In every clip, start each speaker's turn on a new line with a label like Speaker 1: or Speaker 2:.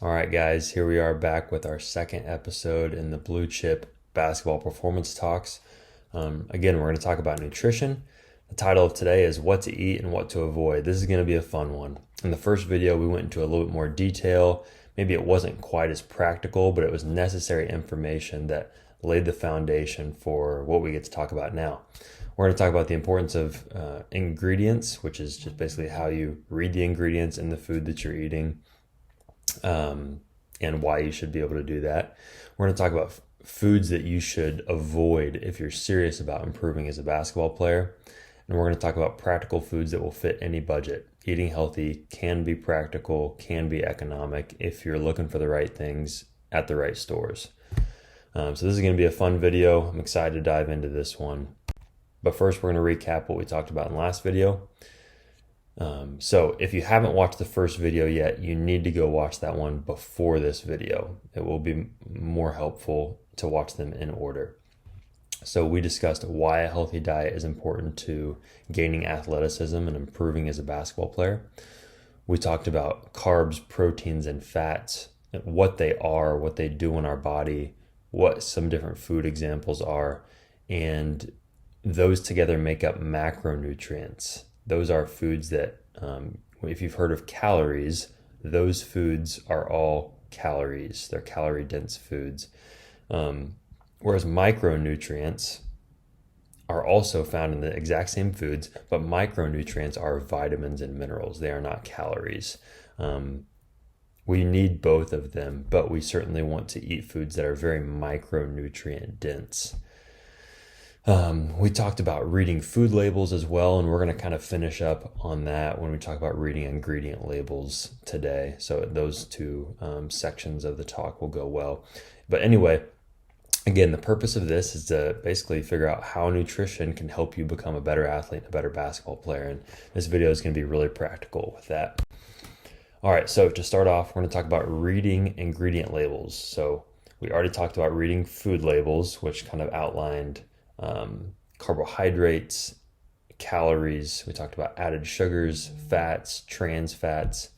Speaker 1: All right, guys, here we are back with our second episode in the Blue Chip Basketball Performance Talks. Again, we're going to talk about nutrition. The title of today is What to Eat and What to Avoid. This is going to be a fun one. In the first video, we went into a little bit more detail. Maybe it wasn't quite as practical, but it was necessary information that laid the foundation for what we get to talk about now. We're going to talk about the importance of ingredients, which is just basically how you read the ingredients in the food that you're eating. And why you should be able to do that. We're going to talk about foods that you should avoid if you're serious about improving as a basketball player. And we're going to talk about practical foods that will fit any budget. Eating healthy can be practical, can be economic if you're looking for the right things at the right stores. So this is going to be a fun video. I'm excited to dive into this one. But first, we're going to recap what we talked about in the last video. So if you haven't watched the first video yet, you need to go watch that one before this video. It will be more helpful to watch them in order. So we discussed why a healthy diet is important to gaining athleticism and improving as a basketball player. We talked about carbs, proteins, and fats, what they are, what they do in our body, what some different food examples are, and those together make up macronutrients. Those are foods that, if you've heard of calories, those foods are all calories. They're calorie-dense foods. Whereas micronutrients are also found in the exact same foods, but micronutrients are vitamins and minerals. They are not calories. We need both of them, but we certainly want to eat foods that are very micronutrient dense. We talked about reading food labels as well, and we're going to kind of finish up on that when we talk about reading ingredient labels today. So those two sections of the talk will go well. But anyway, again, the purpose of this is to basically figure out how nutrition can help you become a better athlete, a better basketball player. And this video is going to be really practical with that. All right, so to start off, we're going to talk about reading ingredient labels. So we already talked about reading food labels, which kind of outlined carbohydrates, calories. We talked about added sugars, fats, trans fats,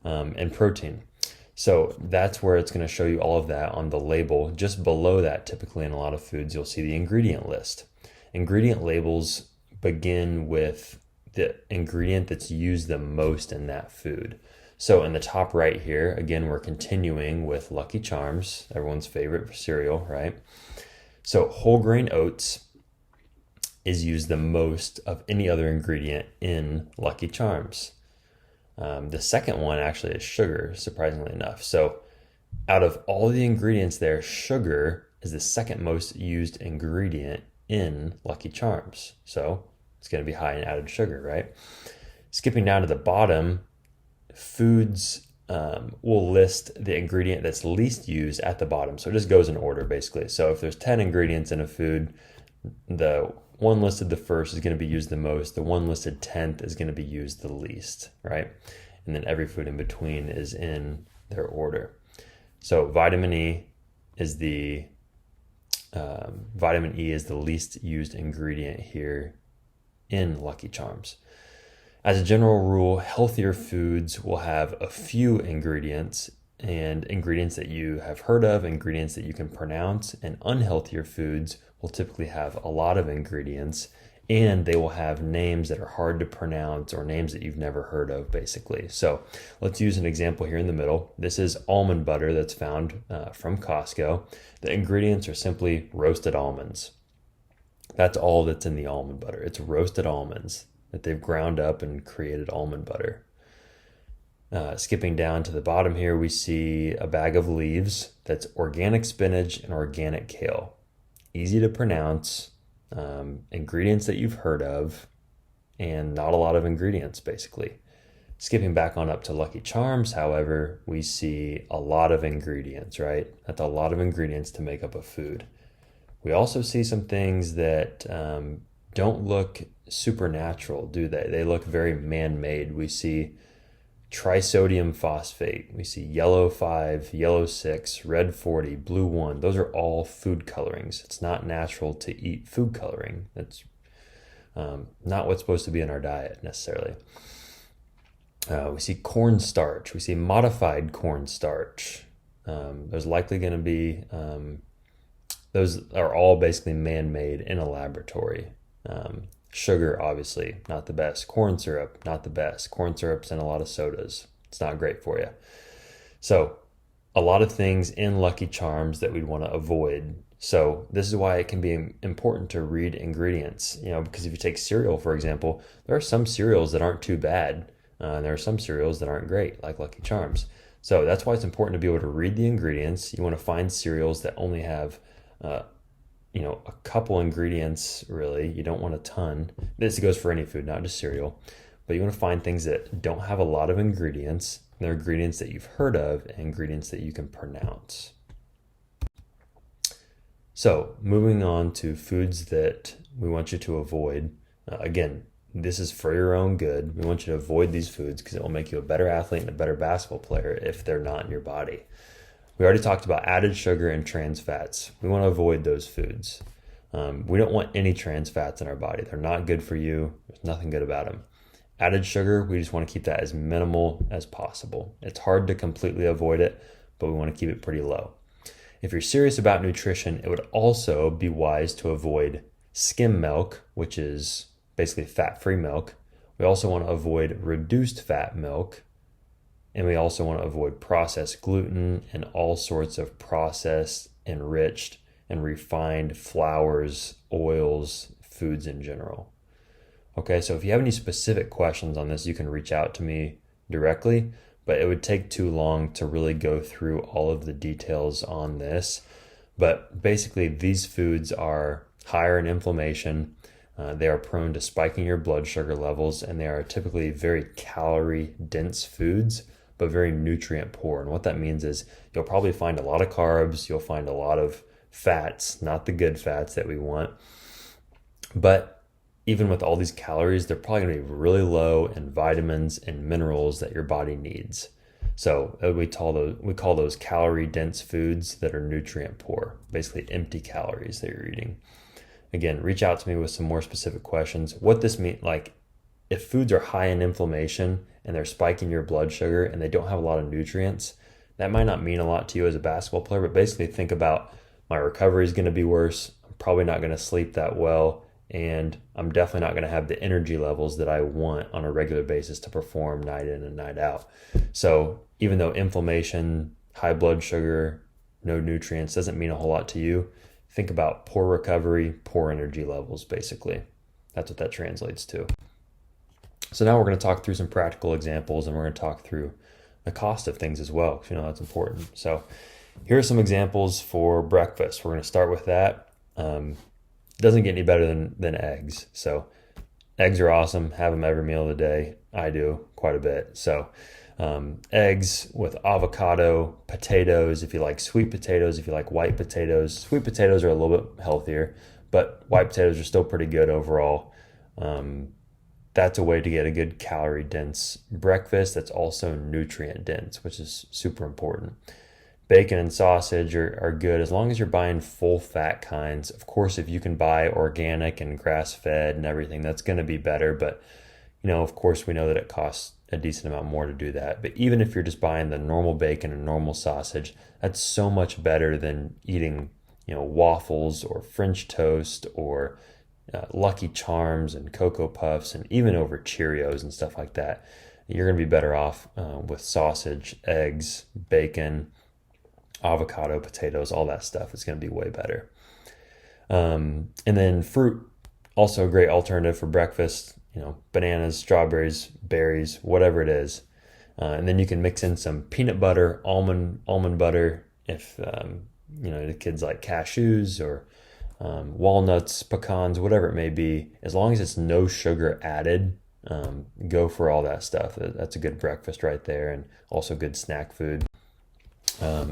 Speaker 1: and protein. So that's where it's going to show you all of that on the label. Just below that, typically in a lot of foods, you'll see the ingredient list. Ingredient labels begin with the ingredient that's used the most in that food. So in the top right here, again, we're continuing with Lucky Charms, everyone's favorite cereal, right? So whole grain oats is used the most of any other ingredient in Lucky Charms. The second one actually is sugar, surprisingly enough. So out of all the ingredients there, sugar is the second most used ingredient in Lucky Charms. So it's going to be high in added sugar, right? Skipping down to the bottom, foods will list the ingredient that's least used at the bottom. So it just goes in order, basically. So if there's 10 ingredients in a food, the one listed the first is going to be used the most. The one listed 10th is going to be used the least, right? And then every food in between is in their order. So vitamin E is the least used ingredient here in Lucky Charms. As a general rule, healthier foods will have a few ingredients, and ingredients that you have heard of, ingredients that you can pronounce, and unhealthier foods will typically have a lot of ingredients, and they will have names that are hard to pronounce or names that you've never heard of, basically. So let's use an example here in the middle. This is almond butter that's found from Costco. The ingredients are simply roasted almonds. That's all that's in the almond butter. It's roasted almonds that they've ground up and created almond butter. Skipping down to the bottom here, we see a bag of leaves that's organic spinach and organic kale. Easy to pronounce, ingredients that you've heard of, and not a lot of ingredients, basically. Skipping back on up to Lucky Charms, however, we see a lot of ingredients, right? That's a lot of ingredients to make up a food. We also see some things that don't look supernatural, do they? They look very man-made. We see trisodium phosphate. We see yellow 5, yellow 6, red 40, blue 1. Those are all food colorings. It's not natural to eat food coloring. That's not what's supposed to be in our diet necessarily. We see cornstarch. We see modified cornstarch. There's likely going to be, those are all basically man-made in a laboratory. Sugar, obviously, not the best. Corn syrup, not the best. Corn syrup's in a lot of sodas. It's not great for you. So a lot of things in Lucky Charms that we'd want to avoid. So this is why it can be important to read ingredients, because if you take cereal, for example, there are some cereals that aren't too bad. And there are some cereals that aren't great, like Lucky Charms. So that's why it's important to be able to read the ingredients. You want to find cereals that only have, a couple ingredients, really. You don't want a ton. This goes for any food, not just cereal. But you want to find things that don't have a lot of ingredients. They're ingredients that you've heard of and ingredients that you can pronounce. So moving on to foods that we want you to avoid. Again, this is for your own good. We want you to avoid these foods because it will make you a better athlete and a better basketball player if they're not in your body. We already talked about added sugar and trans fats. We want to avoid those foods. We don't want any trans fats in our body. They're not good for you. There's nothing good about them. Added sugar, we just want to keep that as minimal as possible. It's hard to completely avoid it, but we want to keep it pretty low. If you're serious about nutrition, it would also be wise to avoid skim milk, which is basically fat-free milk. We also want to avoid reduced fat milk, and we also want to avoid processed gluten and all sorts of processed, enriched, and refined flours, oils, foods in general. Okay, so if you have any specific questions on this, you can reach out to me directly, but it would take too long to really go through all of the details on this. But basically, these foods are higher in inflammation. They are prone to spiking your blood sugar levels, and they are typically very calorie-dense foods, but very nutrient-poor. And what that means is you'll probably find a lot of carbs, you'll find a lot of fats, not the good fats that we want. But even with all these calories, they're probably going to be really low in vitamins and minerals that your body needs. So we call those calorie-dense foods that are nutrient-poor, basically empty calories that you're eating. Again, reach out to me with some more specific questions. What this means, like if foods are high in inflammation and they're spiking your blood sugar and they don't have a lot of nutrients, that might not mean a lot to you as a basketball player, but basically think about my recovery is going to be worse. I'm probably not going to sleep that well, and I'm definitely not going to have the energy levels that I want on a regular basis to perform night in and night out. So even though inflammation, high blood sugar, no nutrients doesn't mean a whole lot to you, think about poor recovery, poor energy levels, basically. That's what that translates to. So now we're going to talk through some practical examples, and we're going to talk through the cost of things as well, because that's important. So here are some examples for breakfast. We're going to start with that. Doesn't get any better than eggs. So eggs are awesome. Have them every meal of the day. I do quite a bit. So eggs with avocado, potatoes, if you like sweet potatoes, if you like white potatoes. Sweet potatoes are a little bit healthier, but white potatoes are still pretty good overall. That's a way to get a good calorie-dense breakfast that's also nutrient-dense, which is super important. Bacon and sausage are good as long as you're buying full-fat kinds. Of course, if you can buy organic and grass-fed and everything, that's going to be better. But, of course, we know that it costs a decent amount more to do that. But even if you're just buying the normal bacon and normal sausage, that's so much better than eating, waffles or French toast or Lucky Charms and Cocoa Puffs and even over Cheerios and stuff like that. You're going to be better off with sausage, eggs, bacon, avocado, potatoes, all that stuff. It's going to be way better. And then fruit, also a great alternative for breakfast. Bananas, strawberries, berries, whatever it is. And then you can mix in some peanut butter, almond butter, if the kids like cashews or walnuts, pecans, whatever it may be. As long as it's no sugar added, go for all that stuff. That's a good breakfast right there, and also good snack food.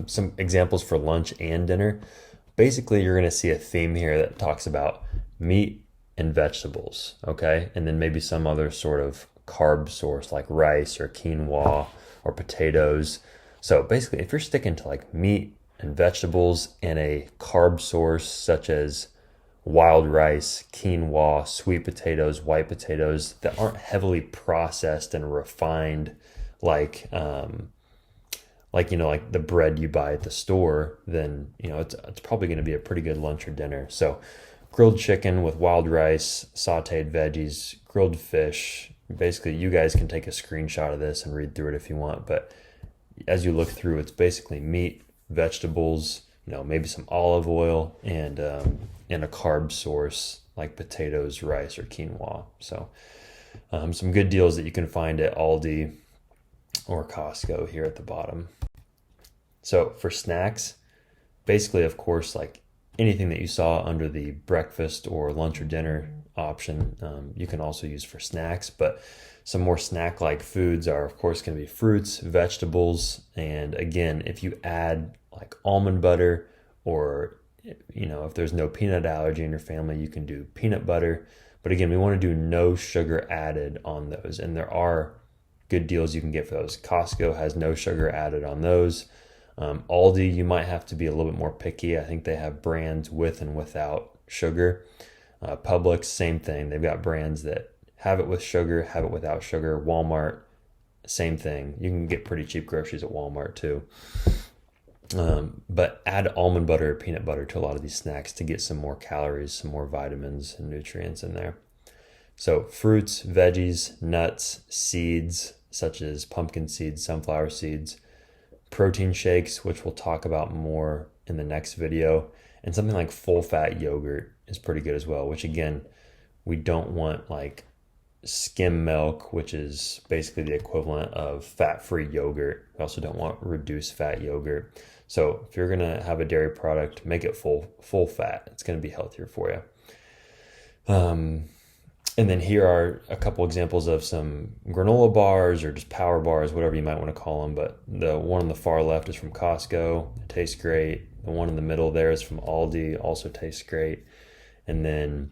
Speaker 1: Some examples for lunch and dinner. Basically, you're going to see a theme here that talks about meat and vegetables, okay? And then maybe some other sort of carb source like rice or quinoa or potatoes. So basically, if you're sticking to like meat and vegetables and a carb source such as wild rice, quinoa, sweet potatoes, white potatoes that aren't heavily processed and refined like the bread you buy at the store, then it's probably going to be a pretty good lunch or dinner. So grilled chicken with wild rice, sauteed veggies, grilled fish. Basically, you guys can take a screenshot of this and read through it if you want, but as you look through, it's basically meat, vegetables, maybe some olive oil, and a carb source like potatoes, rice, or quinoa. So some good deals that you can find at Aldi or Costco here at the bottom. So for snacks, basically, of course, like anything that you saw under the breakfast or lunch or dinner option, you can also use for snacks. But some more snack-like foods are, of course, going to be fruits, vegetables, and again, if you add like almond butter, or if there's no peanut allergy in your family, you can do peanut butter. But again, we want to do no sugar added on those, and there are good deals you can get for those. Costco has no sugar added on those. Aldi, you might have to be a little bit more picky. I think they have brands with and without sugar. Publix, same thing. They've got brands that have it with sugar, have it without sugar. Walmart, same thing. You can get pretty cheap groceries at Walmart too. But add almond butter or peanut butter to a lot of these snacks to get some more calories, some more vitamins and nutrients in there. So fruits, veggies, nuts, seeds, such as pumpkin seeds, sunflower seeds, protein shakes, which we'll talk about more in the next video, and something like full fat yogurt is pretty good as well, which again, we don't want like skim milk, which is basically the equivalent of fat-free yogurt. We also don't want reduced fat yogurt. So if you're going to have a dairy product, make it full fat. It's going to be healthier for you. And then here are a couple examples of some granola bars or just power bars, whatever you might want to call them. But the one on the far left is from Costco. It tastes great. The one in the middle there is from Aldi. Also tastes great. And then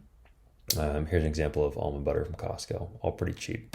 Speaker 1: here's an example of almond butter from Costco. All pretty cheap.